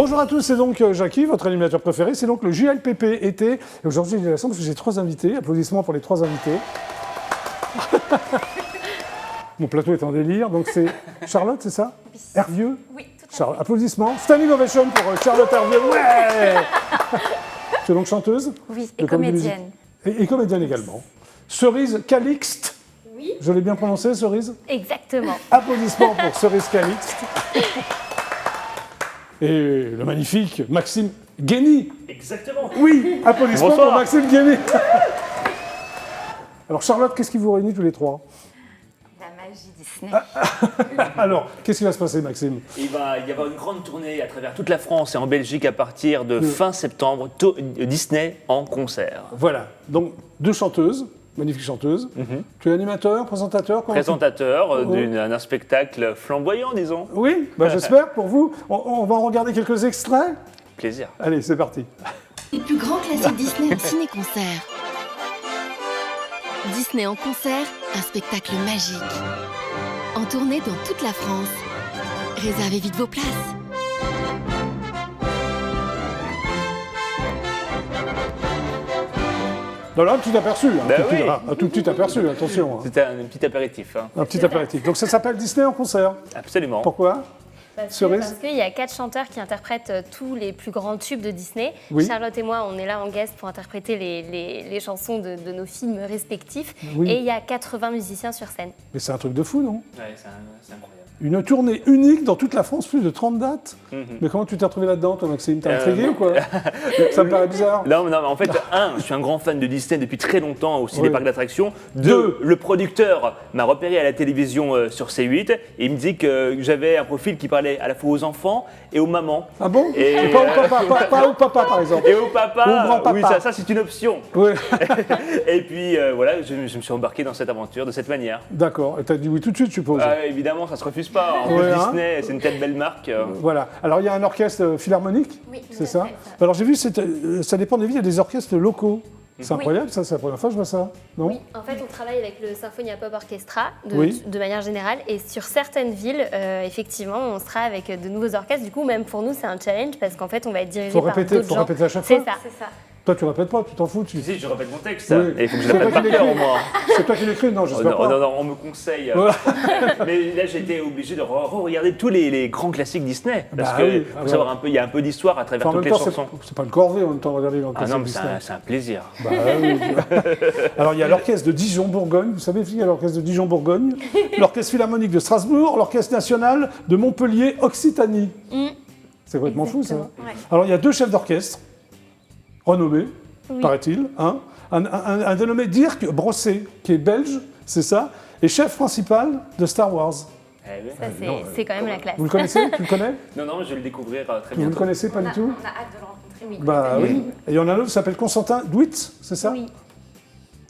Bonjour à tous, c'est donc Jackie, votre animateur préféré. C'est donc le JLPP été. Et aujourd'hui, j'ai la chance parce que j'ai 3 invités. Applaudissements pour les 3 invités. Mon plateau est en délire. Donc c'est Charlotte, c'est ça? Hervieux? Oui, tout à fait. Applaudissements. Standing ovation pour Charlotte Hervieux. Ouais. Tu es donc chanteuse? Oui, et comédienne. Et comédienne également. Cerise Calixte. Oui. Je l'ai bien prononcé, Cerise? Exactement. Applaudissements pour Cerise Calixte. Et le magnifique Maxime Guény. Exactement. Oui, applaudissements Bonsoir. pour Maxime Guény. Alors Charlotte, qu'est-ce qui vous réunit tous les 3? La magie Disney. Alors, qu'est-ce qui va se passer, Maxime? Il va y avoir une grande tournée à travers toute la France et en Belgique à partir de fin septembre. Disney en concert. Voilà, donc 2 chanteuses, magnifiques chanteuses. Tu es animateur, présentateur? comment Présentateur d'un spectacle flamboyant, disons. Oui, bah, j'espère pour vous. On va en regarder quelques extraits. Plaisir. Allez, c'est parti. Les plus grands classiques Disney en ciné-concert. Disney en concert, un spectacle magique. En tournée dans toute la France. Réservez vite vos places. Voilà, un petit aperçu. Ben oui. Un tout petit aperçu, attention. hein. C'était un petit apéritif. Hein. Un petit apéritif. Donc ça s'appelle Disney en concert. Absolument. Pourquoi? Cerise. Parce qu'il y a 4 chanteurs qui interprètent tous les plus grands tubes de Disney. Oui. Charlotte et moi, on est là en guest pour interpréter les chansons de nos films respectifs. Oui. Et il y a 80 musiciens sur scène. Mais c'est un truc de fou, non? Ouais, c'est incroyable. Une tournée unique dans toute la France, plus de 30 dates. Mais comment tu t'es retrouvé là-dedans, toi, Maxime? T'es intrigué ou quoi? Ça me paraît bizarre. Non, mais en fait, je suis un grand fan de Disney depuis très longtemps, aussi Oui. des parcs d'attractions. 2, Deux, le producteur m'a repéré à la télévision sur C8 et il me dit que j'avais un profil qui parlait à la fois aux enfants et aux mamans. Ah bon? Et, Pas au papa, pas au papa, par exemple. Et au papa, Au grand-papa. oui, ça c'est une option. Oui, Et puis voilà, je me suis embarqué dans cette aventure de cette manière. d'accord. Et t'as dit oui tout de suite, je suppose. Évidemment, ça se refuse pas. En plus, Ouais, hein. Disney, c'est une telle belle marque. Voilà. Alors, il y a un orchestre philharmonique, Oui, tout c'est à ça? fait, Alors, j'ai vu, ça dépend des villes, il y a des orchestres locaux. C'est Oui. incroyable, ça, c'est la première fois que je vois ça, non? Oui, en fait, on travaille avec le Symphonia Pop Orchestra Oui. de manière générale. Et sur certaines villes, effectivement, on sera avec de nouveaux orchestres. Du coup, même pour nous, c'est un challenge parce qu'en fait, on va être dirigé Faut par répéter, d'autres faut gens. répéter à chaque C'est fois. ça. C'est ça. Toi, tu répètes pas, tu t'en fous. Si, je répète mon texte. Oui. Et il faut que je C'est l'appelle toi par qui cœur, l'écris. moi. C'est toi qui l'écris? Non, j'espère Non, pas. non, non, on me conseille. Voilà. Mais là, j'ai été obligé de regarder tous les grands classiques Disney. Parce Bah que, oui, faut savoir un peu, il y a un peu d'histoire à travers Enfin, en toutes même les temps, chansons. c'est pas une corvée en même temps de regarder dans le Ah non, mais Disney. c'est un plaisir. Bah oui. Alors, il y a l'orchestre de Dijon-Bourgogne. Vous savez, il y a l'orchestre de Dijon-Bourgogne, l'orchestre philharmonique de Strasbourg, l'orchestre national de Montpellier-Occitanie. C'est complètement fou, ça. Exactement, ouais. Alors, il y a 2 chefs d'orchestre, renommés, Oui. paraît-il. Hein. Un dénommé Dirk Brosset, qui est belge, c'est ça, et chef principal de Star Wars. Eh oui. Ça, c'est quand même la classe. Vous le connaissez? Tu le connais? Non, non, je vais le découvrir très Vous bien. le connaissez pas du tout? On a hâte de le rencontrer, oui. Bah oui. Et il y en a un autre qui s'appelle Constantin Dwitz, c'est ça? Oui,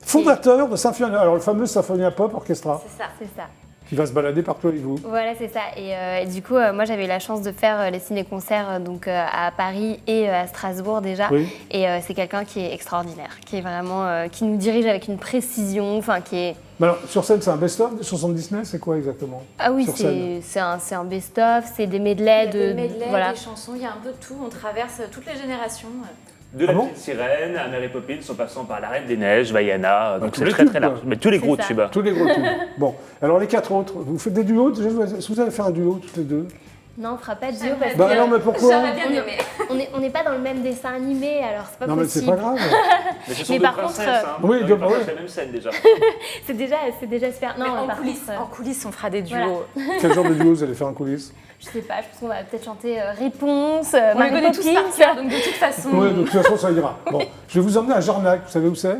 Fondateur de Symphonia, alors le fameux Symphonia Pop Orchestra, c'est ça. C'est ça. qui va se balader partout avec vous. Voilà, c'est ça. Et du coup, moi, j'avais eu la chance de faire les ciné-concerts donc, à Paris et à Strasbourg déjà. Oui. Et c'est quelqu'un qui est extraordinaire, qui est vraiment, qui nous dirige avec une précision, enfin, qui est... Mais alors, sur scène, c'est un best-of des chansons de Disney, c'est quoi exactement? Ah oui, Sur scène. c'est un best-of, c'est des medleys Il y a des medleys, voilà. des chansons, il y a un peu de tout, on traverse toutes les générations. De la Ah bon petite sirène à Mary Poppins, en passant par la Reine des Neiges, Vaiana, donc tous c'est les très tubes, très large. quoi. Mais tous les gros C'est ça. tubes. Tous les gros tubes. Bon, alors les 4 autres, vous faites des duos déjà? Est-ce que vous allez faire un duo toutes les deux? Non, on fera pas de duo parce Bah que non, mais pourquoi? J'aurais bien aimé. on n'est pas dans le même dessin animé, alors c'est pas Non mais c'est possible. pas grave. Mais ce sont Mais deux par princesses, contre, hein. oui, Ils deux- partagent oui. la même scène déjà. C'est déjà super. Non, Mais par contre, en coulisses, on fera des duos. Voilà. Quel genre de duo vous allez faire en coulisses? je sais pas, je pense qu'on va peut-être chanter Réponse, On les Mary connaît tous Poppins. par cœur, donc de toute façon. Oui, de toute façon ça ira. Bon, je vais vous emmener à Jarnac, vous savez où c'est?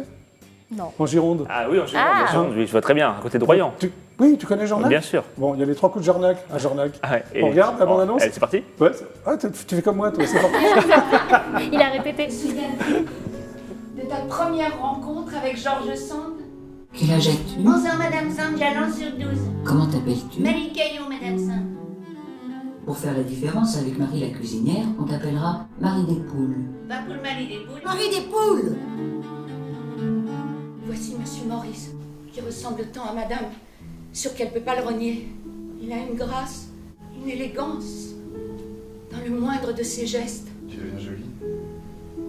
Non. En Gironde. Ah oui, en général, Ah. bien sûr, oui, je vois très bien, à côté de Royan. Oui, tu connais Jarnac? Bien sûr. Bon, il y a les 3 coups de Jarnac à Jarnac. Ah ouais, et- On regarde la bande-annonce? Allez, c'est parti. Ouais, ah, tu fais comme moi, toi, c'est parti. Il a répété. De ta première rencontre avec George Sand? Quel âge as-tu? 11 ans, Madame Sand, j'allons sur 12. Comment t'appelles-tu? Marie Caillot, Madame Sand. Pour faire la différence avec Marie la cuisinière, on t'appellera Marie des Poules. Va pour le Marie des poules. Marie des Poules! Voici Monsieur Maurice, qui ressemble tant à Madame, sûr qu'elle peut pas le renier. Il a une grâce, une élégance. dans le moindre de ses gestes. Tu deviens jolie.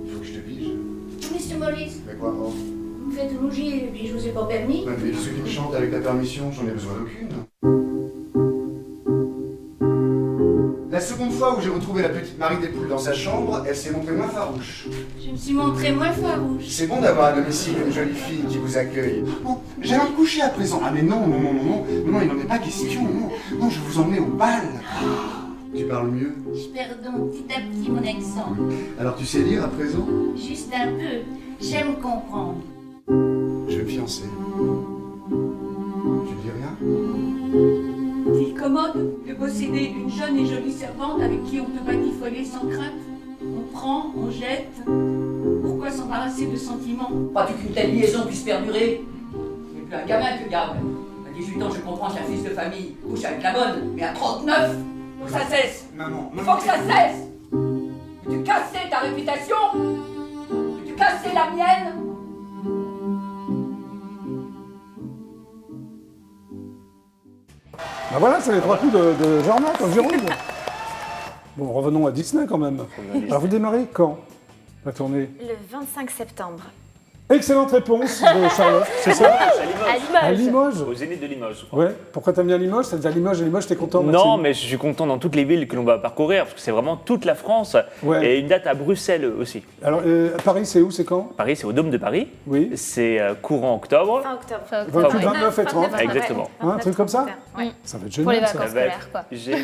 Il faut que je te pige. Monsieur Maurice, Mais quoi, oh. vous me faites rougir et puis je vous ai pas permis. Ouais, mais ceux qui me chantent avec ta permission, j'en ai besoin d'aucune. La seconde fois où j'ai retrouvé la petite Marie des Poules dans sa chambre, elle s'est montrée moins farouche. Je me suis montrée moins farouche. C'est bon d'avoir à domicile une jolie fille qui vous accueille. Bon, j'allais me coucher à présent. Ah mais non, il n'en est pas question. Non, je vous emmène au bal. Tu parles mieux. Je perds donc petit à petit mon accent. Alors tu sais lire à présent? Juste un peu. J'aime comprendre. Je vais me fiancer. Tu dis rien? Est-il commode de posséder une jeune et jolie servante avec qui on peut batifoler sans crainte? On prend, on jette. Pourquoi s'embarrasser de sentiments? Crois-tu qu'une telle liaison puisse perdurer? Tu n'es plus un gamin que garde. À 18 ans, je comprends qu'un fils de famille couche avec la bonne, mais à 39, faut que ça cesse. Maman, Il faut que ça cesse. Veux-tu casser ta réputation? Veux-tu casser la mienne? Ben voilà, c'est les 3 coups de Jarnac en Gironde. Bon, revenons à Disney quand même. Alors vous démarrez quand la tournée? Le 25 septembre. Excellente réponse de Charlotte, c'est ça? À À Limoges. Limoges? Au Zénith de Limoges, je crois. Ouais. Pourquoi t'aimes bien Limoges? Ça veut dire Limoges, t'es content, Maxime? Non, mais je suis content dans toutes les villes que l'on va parcourir, parce que c'est vraiment toute la France. Ouais. Et une date à Bruxelles aussi. Alors, Paris, c'est où? C'est quand? Paris, c'est au Dôme de Paris. Oui. C'est courant octobre. Fin octobre. 28, 29 et 30. Exactement. Hein, un truc comme ça? Ouais. Ça va être Pour les génial, ça. vacances scolaires, quoi. Génial.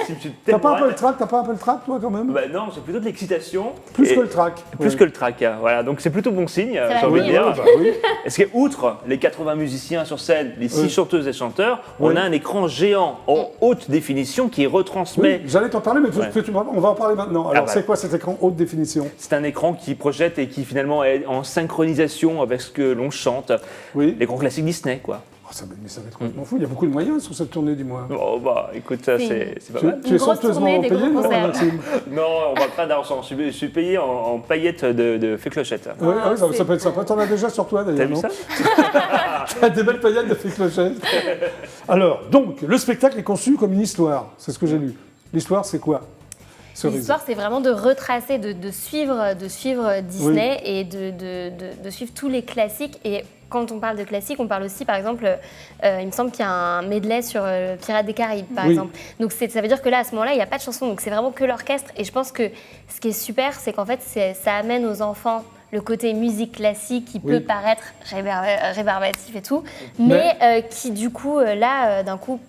Je suis T'as tellement pas un peu le hâte. trac? T'as pas un peu le trac, toi, quand même? Bah non, c'est plutôt de l'excitation. Plus Et- que le trac. Plus Ouais. que le track, hein. Voilà, donc c'est plutôt bon signe, va j'ai envie de venir. dire. Ouais, bah oui. Est-ce que, outre les 80 musiciens sur scène, les 6 Oui. chanteuses et chanteurs, on Oui. a un écran géant en haute définition qui retransmet. Oui, j'allais t'en parler, mais Ouais. on va en parler maintenant. Alors, bah. c'est quoi cet écran haute définition? C'est un écran qui projette et qui finalement est en synchronisation avec ce que l'on chante. Oui. Les grands classiques Disney, quoi. Oh, mais ça va être complètement fou. Il y a beaucoup de moyens sur cette tournée, dis-moi. Oh bah écoute, ça c'est pas Tu, mal. tu es grosse somptueusement tournée, des payé, gros non, concerts. Maxime? Non, on va pas d'argent. Je suis payé en paillettes de fée clochette. Oui, ça peut être sympa. T'en as déjà sur toi, T'as d'ailleurs, vu non? ça? T'as des belles paillettes de fée clochette. Alors, donc, le spectacle est conçu comme une histoire. C'est ce que j'ai lu. L'histoire, c'est quoi? Cerise. L'histoire, c'est vraiment de retracer, de suivre Disney et de suivre tous les classiques. Et quand on parle de classiques, on parle aussi, par exemple, il me semble qu'il y a un medley sur Pirates des Caraïbes, par Oui. exemple. Donc ça veut dire que là, à ce moment-là, il n'y a pas de chanson, donc c'est vraiment que l'orchestre. Et je pense que ce qui est super, c'est qu'en fait, ça amène aux enfants le côté musique classique qui peut paraître rébarbatif et tout, mais qui du coup, d'un coup,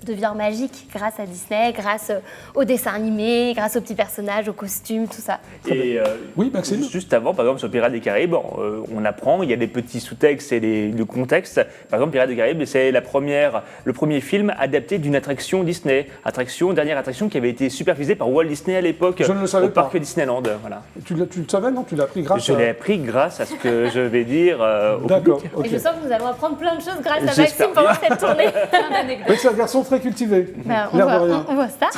devient magique grâce à Disney, grâce aux dessins animés, grâce aux petits personnages, aux costumes, tout ça. Et Oui, Maxime? juste avant, par exemple, sur Pirates des Caraïbes, on apprend, il y a des petits sous-textes et le contexte. Par exemple, Pirates des Caraïbes, c'est le premier film adapté d'une attraction Disney. Dernière attraction qui avait été supervisée par Walt Disney à l'époque Je ne le savais au parc pas. Disneyland. Voilà. Tu le savais, non? Tu l'as appris grâce Je à... l'ai appris grâce à ce que je vais dire au D'accord, public. ok. Et je sens que nous allons apprendre plein de choses grâce à J'espère Maxime pendant cette tournée. Oui, c'est un garçon très cultivé. Ben, on, L'air de voit, rien. on voit ça.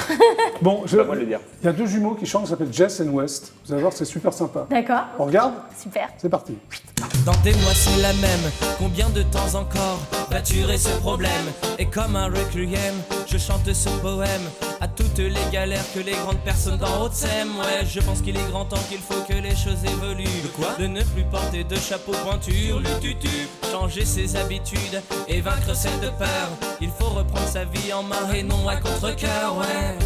Bon, C'est pas moi de le dire. il y a deux jumeaux qui chantent, ça s'appelle Jess and West. Vous allez voir, c'est super sympa. D'accord, On regarde? super. C'est parti. Dans des mois c'est la même, combien de temps encore vas-tu ce problème? Et comme un requiem, je chante ce poème à toutes les galères que les grandes personnes d'en haut s'aiment. Ouais, je pense qu'il est grand temps qu'il faut que les choses évoluent. De quoi? De ne plus porter de chapeau pointu, le tutu, changer ses habitudes et vaincre celles de peur. Il faut reprendre sa vie en main et non à contre-cœur, ouais.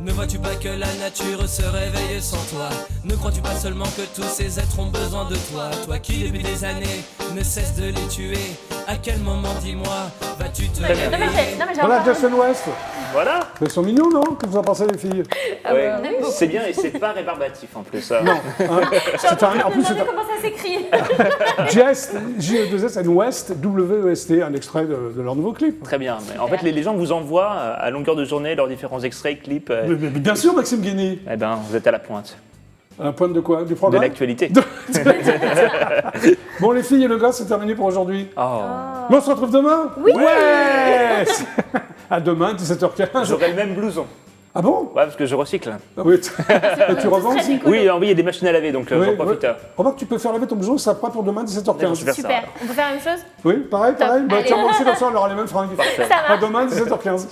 Ne vois-tu pas que la nature se réveille sans toi? Ne crois-tu pas seulement que tous ces êtres ont besoin de toi? Toi qui depuis des années ne cesse de les tuer, à quel moment, dis-moi, vas-tu te réveiller? Non, mais j'ai Voilà, encore Jess and West. Voilà. Ils sont mignons, non? Que vous en pensez, les filles? Ouais. C'est bien et c'est pas rébarbatif en plus. Non. Hein, c'est en plus, c'est Comment ça s'écrit? Jess, J-E-2-S and West, W-E-S-T, un extrait de leur nouveau clip. Très bien. Mais en fait, les gens vous envoient à longueur de journée leurs différents extraits, clips. Mais bien sûr, Maxime Guény. Eh ben, vous êtes à la pointe Un point de quoi? Du de programme? l'actualité. Bon, les filles et le gars, c'est terminé pour aujourd'hui. Oh. Mais on se retrouve demain? Oui. Ouais. À demain, 17h15. J'aurai le même blouson. Ah bon? Ouais, parce que je recycle. Ah oui. Et tu revends aussi? Oui, il y a des machines à laver, donc j'en profite. Remarque, tu peux faire laver ton blouson, ça prend pour demain 17h15. Super. Super. On peut faire la même chose? Oui, pareil. Bah, Allez. tiens, moi aussi, comme ça, on aura les mêmes fringues. Parfait. Ça À marche. demain, 17h15.